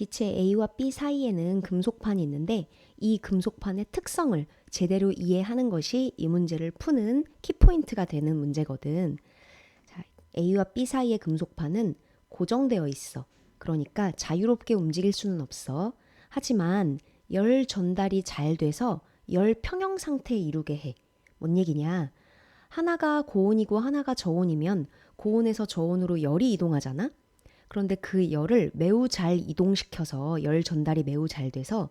기체 A와 B 사이에는 금속판이 있는데 이 금속판의 특성을 제대로 이해하는 것이 이 문제를 푸는 키포인트가 되는 문제거든. 자, A와 B 사이의 금속판은 고정되어 있어. 그러니까 자유롭게 움직일 수는 없어. 하지만 열 전달이 잘 돼서 열 평형 상태에 이루게 해. 뭔 얘기냐? 하나가 고온이고 하나가 저온이면 고온에서 저온으로 열이 이동하잖아? 그런데 그 열을 매우 잘 이동시켜서 열 전달이 매우 잘 돼서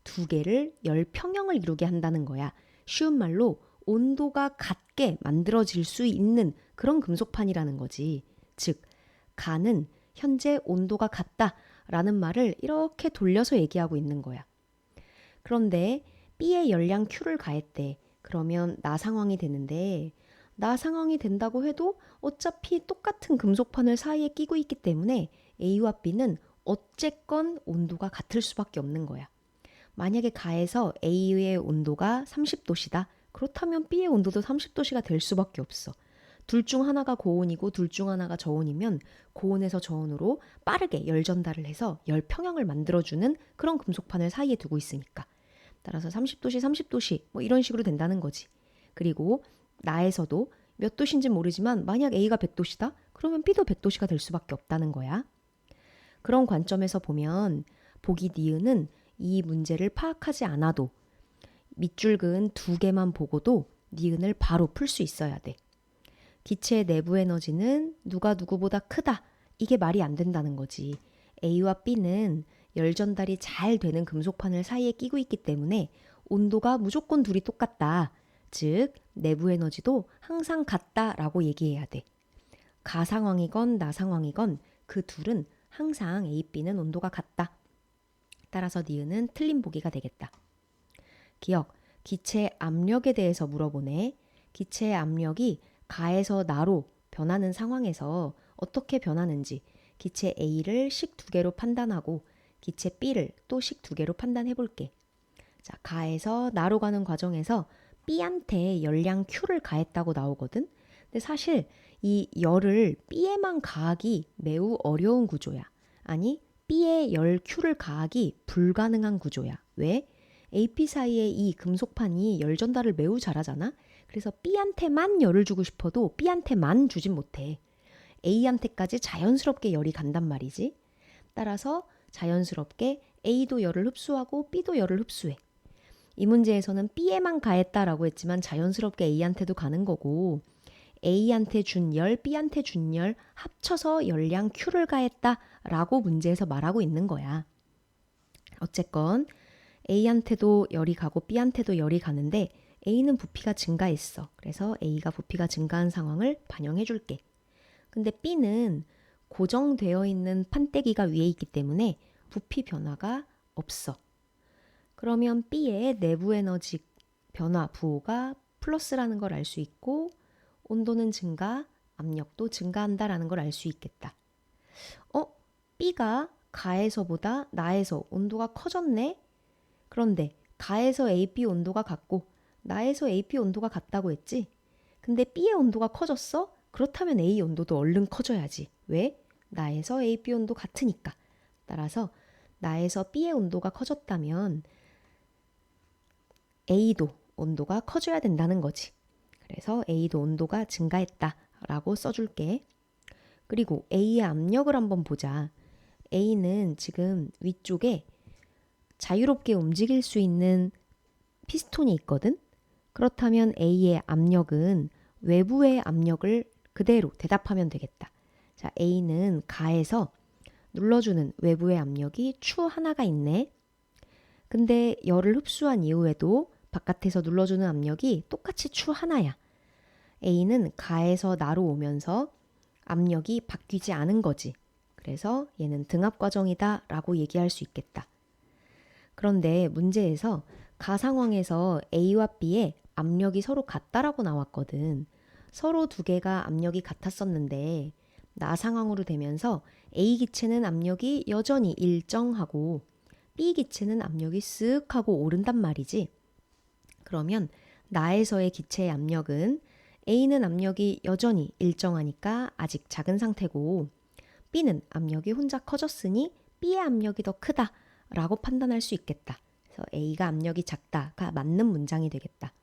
두 개를 열 평형을 이루게 한다는 거야. 쉬운 말로 온도가 같게 만들어질 수 있는 그런 금속판이라는 거지. 즉, 가는 현재 온도가 같다라는 말을 이렇게 돌려서 얘기하고 있는 거야. 그런데 B의 열량 Q를 가했대. 그러면 나 상황이 되는데 나 상황이 된다고 해도 어차피 똑같은 금속판을 사이에 끼고 있기 때문에 A와 B는 어쨌건 온도가 같을 수밖에 없는 거야. 만약에 가에서 A의 온도가 30도씨다. 그렇다면 B의 온도도 30도씨가 될 수밖에 없어. 둘 중 하나가 고온이고 둘 중 하나가 저온이면 고온에서 저온으로 빠르게 열 전달을 해서 열 평형을 만들어주는 그런 금속판을 사이에 두고 있으니까. 따라서 30도씨, 30도씨 뭐 이런 식으로 된다는 거지. 그리고 나에서도 몇 도씨인지 모르지만 만약 A가 100도씨다? 그러면 B도 100도씨가 될 수밖에 없다는 거야. 그런 관점에서 보면 보기 니은은 이 문제를 파악하지 않아도 밑줄근 두 개만 보고도 니은을 바로 풀 수 있어야 돼. 기체의 내부 에너지는 누가 누구보다 크다. 이게 말이 안 된다는 거지. A와 B는 열 전달이 잘 되는 금속판을 사이에 끼고 있기 때문에 온도가 무조건 둘이 똑같다. 즉, 내부 에너지도 항상 같다라고 얘기해야 돼. 가 상황이건 나 상황이건 그 둘은 항상 A, B는 온도가 같다. 따라서 니은은 틀린 보기가 되겠다. 기억, 기체의 압력에 대해서 물어보네. 기체의 압력이 가에서 나로 변하는 상황에서 어떻게 변하는지 기체 A를 식 두 개로 판단하고 기체 B를 또 식 두 개로 판단해 볼게. 자, 가에서 나로 가는 과정에서 B한테 열량 Q를 가했다고 나오거든. 근데 사실 이 열을 B에만 가하기 매우 어려운 구조야. 아니, B에 열 Q를 가하기 불가능한 구조야. 왜? AP 사이의 이 금속판이 열 전달을 매우 잘하잖아. 그래서 B한테만 열을 주고 싶어도 B한테만 주진 못해. A한테까지 자연스럽게 열이 간단 말이지. 따라서 자연스럽게 A도 열을 흡수하고 B도 열을 흡수해. 이 문제에서는 B에만 가했다라고 했지만 자연스럽게 A한테도 가는 거고 A한테 준 열, B한테 준 열 합쳐서 열량 Q를 가했다라고 문제에서 말하고 있는 거야. 어쨌건 A한테도 열이 가고 B한테도 열이 가는데 A는 부피가 증가했어. 그래서 A가 부피가 증가한 상황을 반영해 줄게. 근데 B는 고정되어 있는 판때기가 위에 있기 때문에 부피 변화가 없어. 그러면 B의 내부 에너지 변화 부호가 플러스라는 걸 알 수 있고 온도는 증가, 압력도 증가한다라는 걸 알 수 있겠다. B가 가에서보다 나에서 온도가 커졌네? 그런데 가에서 AP 온도가 같고 나에서 AP 온도가 같다고 했지? 근데 B의 온도가 커졌어? 그렇다면 A 온도도 얼른 커져야지. 왜? 나에서 AP 온도 같으니까. 따라서 나에서 B의 온도가 커졌다면 A도 온도가 커져야 된다는 거지. 그래서 A도 온도가 증가했다라고 써줄게. 그리고 A의 압력을 한번 보자. A는 지금 위쪽에 자유롭게 움직일 수 있는 피스톤이 있거든. 그렇다면 A의 압력은 외부의 압력을 그대로 대답하면 되겠다. 자, A는 가에서 눌러주는 외부의 압력이 추 하나가 있네. 근데 열을 흡수한 이후에도 바깥에서 눌러주는 압력이 똑같이 추 하나야. A는 가에서 나로 오면서 압력이 바뀌지 않은 거지. 그래서 얘는 등압 과정이다 라고 얘기할 수 있겠다. 그런데 문제에서 가 상황에서 A와 B의 압력이 서로 같다라고 나왔거든. 서로 두 개가 압력이 같았었는데 나 상황으로 되면서 A 기체는 압력이 여전히 일정하고 B 기체는 압력이 쓱 하고 오른단 말이지. 그러면 나에서의 기체의 압력은 A는 압력이 여전히 일정하니까 아직 작은 상태고 B는 압력이 혼자 커졌으니 B의 압력이 더 크다 라고 판단할 수 있겠다. 그래서 A가 압력이 작다가 맞는 문장이 되겠다.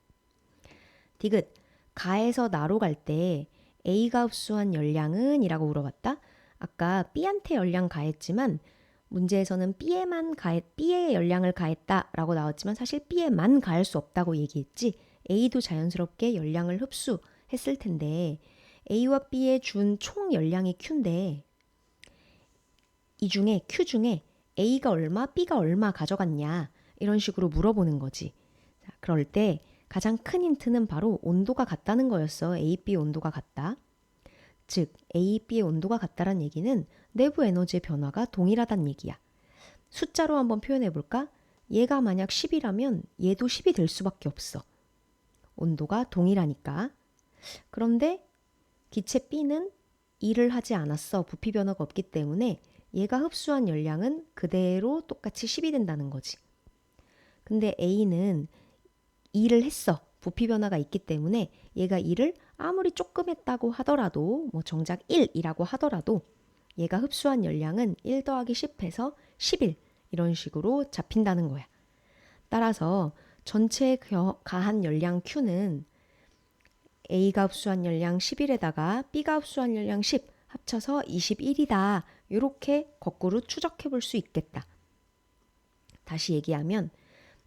디귿, 가에서 나로 갈 때 A가 흡수한 열량은? 이라고 물어봤다. 아까 B한테 열량 가했지만 문제에서는 B의 열량을 가했다 라고 나왔지만 사실 B에만 가할 수 없다고 얘기했지. A도 자연스럽게 열량을 흡수했을 텐데 A와 B에 준 총 열량이 Q인데 이 중에 Q 중에 A가 얼마, B가 얼마 가져갔냐 이런 식으로 물어보는 거지. 자, 그럴 때 가장 큰 힌트는 바로 온도가 같다는 거였어. A, B 온도가 같다. 즉 A, B의 온도가 같다란 얘기는 내부 에너지의 변화가 동일하다는 얘기야. 숫자로 한번 표현해 볼까? 얘가 만약 10이라면 얘도 10이 될 수밖에 없어. 온도가 동일하니까. 그런데 기체 B는 일을 하지 않았어. 부피 변화가 없기 때문에 얘가 흡수한 열량은 그대로 똑같이 10이 된다는 거지. 근데 A는 일을 했어. 부피 변화가 있기 때문에 얘가 일을 아무리 조금 했다고 하더라도 정작 1이라고 하더라도 얘가 흡수한 열량은 1 더하기 10해서 11 이런 식으로 잡힌다는 거야. 따라서 전체 가한 열량 Q는 A가 흡수한 열량 11에다가 B가 흡수한 열량 10 합쳐서 21이다. 이렇게 거꾸로 추적해 볼 수 있겠다. 다시 얘기하면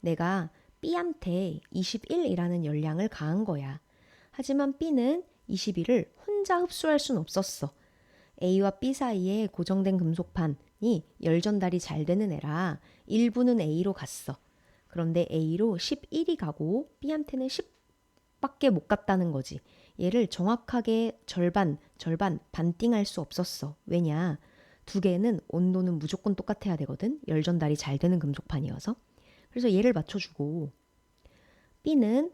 내가 B한테 21이라는 열량을 가한 거야. 하지만 B는 21을 혼자 흡수할 수는 없었어. A와 B 사이에 고정된 금속판이 열 전달이 잘 되는 애라 일부는 A로 갔어. 그런데 A로 11이 가고 B한테는 10밖에 못 갔다는 거지. 얘를 정확하게 절반 반띵할 수 없었어. 왜냐? 두 개는 온도는 무조건 똑같아야 되거든. 열 전달이 잘 되는 금속판이어서. 그래서 얘를 맞춰주고 B는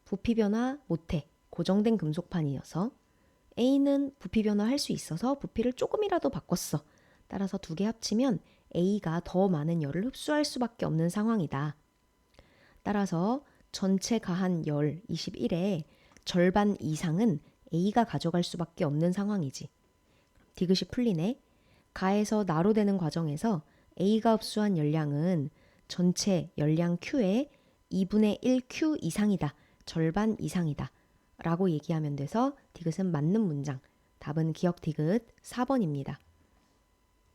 부피 변화 못해. 고정된 금속판이어서 A는 부피 변화할 수 있어서 부피를 조금이라도 바꿨어. 따라서 두 개 합치면 A가 더 많은 열을 흡수할 수밖에 없는 상황이다. 따라서 전체 가한 열 21의 절반 이상은 A가 가져갈 수밖에 없는 상황이지. 디귿이 풀리네. 가에서 나로 되는 과정에서 A가 흡수한 열량은 전체 열량 Q의 2분의 1Q 이상이다. 절반 이상이다. 라고 얘기하면 돼서 디귿은 맞는 문장. 답은 기억 디귿 4번입니다.